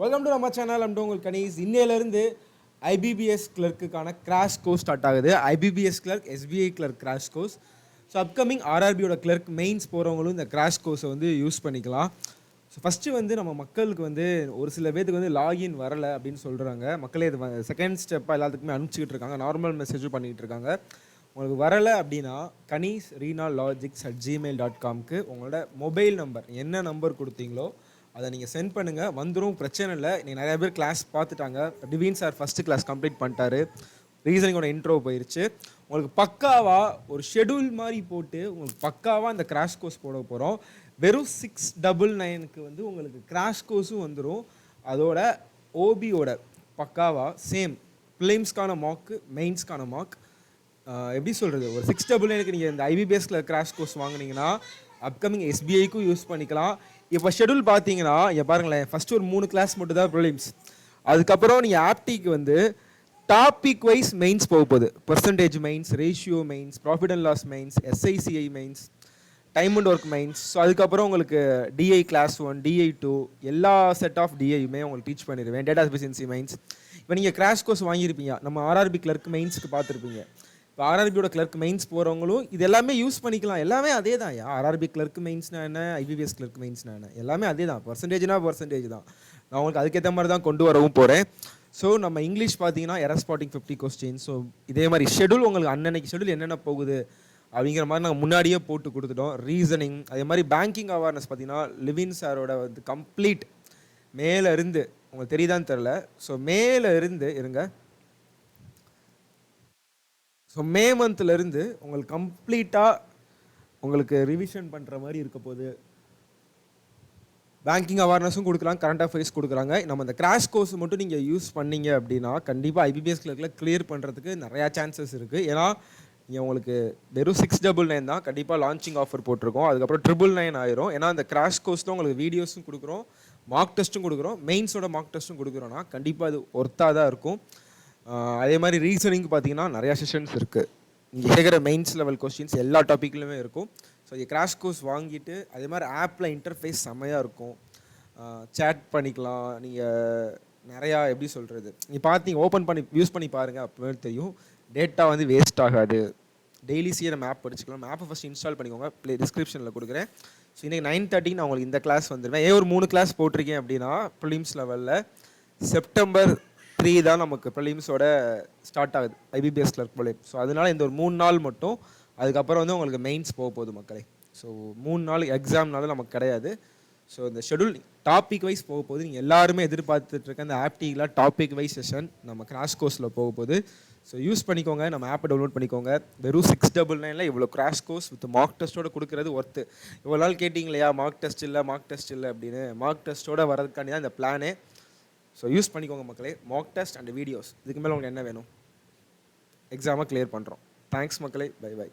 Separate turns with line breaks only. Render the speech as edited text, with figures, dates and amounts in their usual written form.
Welcome to நம்ம channel. உங்கள் கணேஷ். இன்னையிலேருந்து ஐபிபிஎஸ் கிளர்க்குக்கான கிராஷ் கோர்ஸ் ஸ்டார்ட் ஆகுது. IBPS clerk, SBI clerk crash course. So upcoming ஆர்ஆர்பியோட கிளர்க் மெயின்ஸ் போகிறவங்களும் இந்த கிராஷ் கோர்ஸை வந்து யூஸ் பண்ணிக்கலாம். ஸோ ஃபஸ்ட்டு வந்து நம்ம மக்களுக்கு வந்து ஒரு சில பேருக்கு வந்து லாகின் வரலை அப்படின்னு சொல்கிறாங்க. மக்களே இது செகண்ட் ஸ்டெப்பாக எல்லாத்துக்குமே அனுப்பிச்சிக்கிட்டு இருக்காங்க. நார்மல் மெசேஜும் பண்ணிக்கிட்டு இருக்காங்க. உங்களுக்கு வரலை அப்படின்னா kaneeshreenalogics@gmail.comக்கு உங்களோட மொபைல் நம்பர் என்ன நம்பர் கொடுத்தீங்களோ அதை நீங்கள் சென்ட் பண்ணுங்கள். வந்துடும், பிரச்சனை இல்லை. நீங்கள் நிறையா பேர் கிளாஸ் பார்த்துட்டாங்க. டிவீன் சார் ஃபஸ்ட்டு கிளாஸ் கம்ப்ளீட் பண்ணிட்டாரு. ரீசனிங்கோட இன்ட்ரோ போயிடுச்சு. உங்களுக்கு பக்காவாக ஒரு ஷெடியூல் மாதிரி போட்டு உங்களுக்கு பக்காவாக அந்த கிராஷ் கோர்ஸ் போட போகிறோம். வெறும் 699க்கு வந்து உங்களுக்கு கிராஷ் கோர்ஸும் வந்துடும். அதோட ஓபியோட பக்காவாக சேம் ப்ரிலிம்ஸ்க்கான மார்க்கு, மெயின்ஸ்க்கான மார்க். எப்படி சொல்கிறது, ஒரு 699க்கு நீங்கள் இந்த ஐபிபிஎஸ்கில் கிராஷ் கோர்ஸ் வாங்கினீங்கன்னா அப்கமிங் எஸ்பிஐக்கும் யூஸ் பண்ணிக்கலாம். இப்போ ஷெடியூல் பார்த்தீங்கன்னா இங்கே பாருங்களேன், ஃபஸ்ட்டு ஒரு 3 கிளாஸ் மட்டும் தான் ப்ரிலிம்ஸ். அதுக்கப்புறம் நீங்கள் ஆப்டிக்கு வந்து டாபிக் வைஸ் மெயின்ஸ் போக போகுது. Percentage mains, ratio mains, profit and loss mains, SICI mains, time and work mains. So அதுக்கப்புறம் உங்களுக்கு டிஐ கிளாஸ் 1, டிஐ 2 எல்லா செட் ஆஃப் டிஐயுமே உங்களுக்கு டீச் பண்ணிடுவேன். Data efficiency mains. இப்போ நீங்கள் கிராஷ் கோர்ஸ் வாங்கியிருப்பீங்க, நம்ம ஆர்ஆர்பி கிளர்க் மெயின்ஸ்க்கு பார்த்துருப்பீங்க. இப்போ ஆர்ஆர்பியோட கிளர்க் மெயின்ஸ் போகிறவங்களும் இது எல்லாமே யூஸ் பண்ணிக்கலாம். எல்லாமே அதே தான். ஆர்ஆர்பி கிளர்க் மெயின்ஸ்னா என்ன, ஐபிபிஎஸ் கிளர்க் மெயின்ஸ்னா என்ன, எல்லாமே அதே தான். பர்சன்டேஜ்னா பர்சன்டேஜ் தான். நான் உங்களுக்கு அதுக்கேற்ற மாதிரி தான் கொண்டு வரவும் போகிறேன். ஸோ நம்ம இங்கிலீஷ் பார்த்தீங்கன்னா எரர் ஸ்பாட்டிங் 50 கொஸ்டின். ஸோ இதே மாதிரி ஷெடியூல் உங்களுக்கு அன்னன்னைக்கு ஷெடியூல் என்னென்ன போகுது அப்படிங்கிற மாதிரி நாங்கள் முன்னாடியே போட்டு கொடுத்துட்டோம். ரீசனிங், அதே மாதிரி பேங்கிங் அவேர்னஸ் பார்த்தீங்கன்னா லிவின் சாரோட வந்து கம்ப்ளீட் மேலே இருந்து உங்களுக்கு தெரியுதான்னு தெரில. ஸோ மேலே இருந்து இருங்க. ஸோ மே மந்த்லேருந்து உங்களுக்கு கம்ப்ளீட்டாக உங்களுக்கு ரிவிஷன் பண்ணுற மாதிரி இருக்க போகுது. பேங்கிங் அவேர்னஸும் கொடுக்குறாங்க, கரண்ட் அஃபேர்ஸ் கொடுக்குறாங்க. நம்ம இந்த கிராஷ் கோர்ஸ் மட்டும் நீங்கள் யூஸ் பண்ணீங்க அப்படின்னா கண்டிப்பாக ஐபிபிஎஸ் கிளர்க்கில் கிளியர் பண்ணுறதுக்கு நிறையா சான்சஸ் இருக்குது. ஏன்னா நீங்கள் உங்களுக்கு வெறும் 699 தான். கண்டிப்பாக லான்ச்சிங் ஆஃபர் போட்டிருக்கோம். அதுக்கப்புறம் 999 ஆயிரும். ஏன்னா அந்த கிராஷ் கோர்ஸ் தான் உங்களுக்கு வீடியோஸும் கொடுக்குறோம், மார்க் டெஸ்ட்டும் கொடுக்குறோம், மெயின்ஸோட மார்க் டெஸ்ட்டும் கொடுக்குறோன்னா கண்டிப்பாக அது ஒர்த்தாக தான் இருக்கும். அதே மாதிரி ரீசனிங் பார்த்தீங்கன்னா நிறையா செஷன்ஸ் இருக்குது. இங்கே கேட்குற மெயின்ஸ் லெவல் கொஸ்டின்ஸ் எல்லா டாப்பிக்லையுமே இருக்கும். ஸோ இது கிராஷ் கோர்ஸ் வாங்கிட்டு அதே மாதிரி ஆப்பில் இன்டர்ஃபேஸ் செம்மையாக இருக்கும். சேட் பண்ணிக்கலாம். நீங்கள் நிறையா எப்படி சொல்கிறது, நீங்கள் பார்த்தீங்க ஓப்பன் பண்ணி யூஸ் பண்ணி பாருங்கள், அப்போவே தெரியும். டேட்டா வந்து வேஸ்ட் ஆகாது. டெய்லிஸியே நம்ம ஆப் படிச்சுக்கலாம். ஆப்பை ஃபஸ்ட் இன்ஸ்டால் பண்ணிக்கோங்க. டிஸ்கிரிப்ஷனில் கொடுக்குறேன். ஸோ இன்றைக்கி 9:30 நான் உங்களுக்கு இந்த கிளாஸ் வந்துடுவேன். ஒரு 3 கிளாஸ் போட்டிருக்கேன் அப்படின்னா ப்ரிலிம்ஸ் லெவலில் செப்டம்பர் 3 தான் நமக்கு ப்ரிலிம்ஸோட ஸ்டார்ட் ஆகுது ஐபிபிஎஸ் கிளர்க் ப்ரிலிம். ஸோ அதனால் இந்த ஒரு 3 நாள் மட்டும். அதுக்கப்புறம் வந்து உங்களுக்கு மெயின்ஸ் போக போகுது மக்களே. ஸோ 3 நாள் எக்ஸாம்னால நமக்கு கிடையாது. ஸோ இந்த ஷெடியூல் டாபிக் வைஸ் போக போகுது. நீங்கள் எல்லாருமே எதிர்பார்த்துட்டு இருக்க அந்த ஆப்டியில் டாபிக் வைஸ் செஷன் நம்ம கிராஷ் கோர்ஸில் போக போகுது. ஸோ யூஸ் பண்ணிக்கோங்க. நம்ம ஆப்பை டவுன்லோட் பண்ணிக்கோங்க. வெறும் 699 இவ்வளோ கிராஷ் கோர்ஸ் வித் மார்க் டெஸ்ட்டோட கொடுக்குறது ஒர்த்து. இவ்வளோ நாள் கேட்டிங்க இல்லையா, மார்க் டெஸ்ட் இல்லை அப்படின்னு. மார்க் டெஸ்ட்டோட வரதுக்காண்டி தான் இந்த பிளானே. ஸோ யூஸ் பண்ணிக்கோங்க மக்களே. மார்க் டெஸ்ட் அண்ட் வீடியோஸ், இதுக்கு மேலே உங்களுக்கு என்ன வேணும்? எக்ஸாமை கிளியர் பண்ணுறோம். தேங்க்ஸ் மக்களே. Bye by.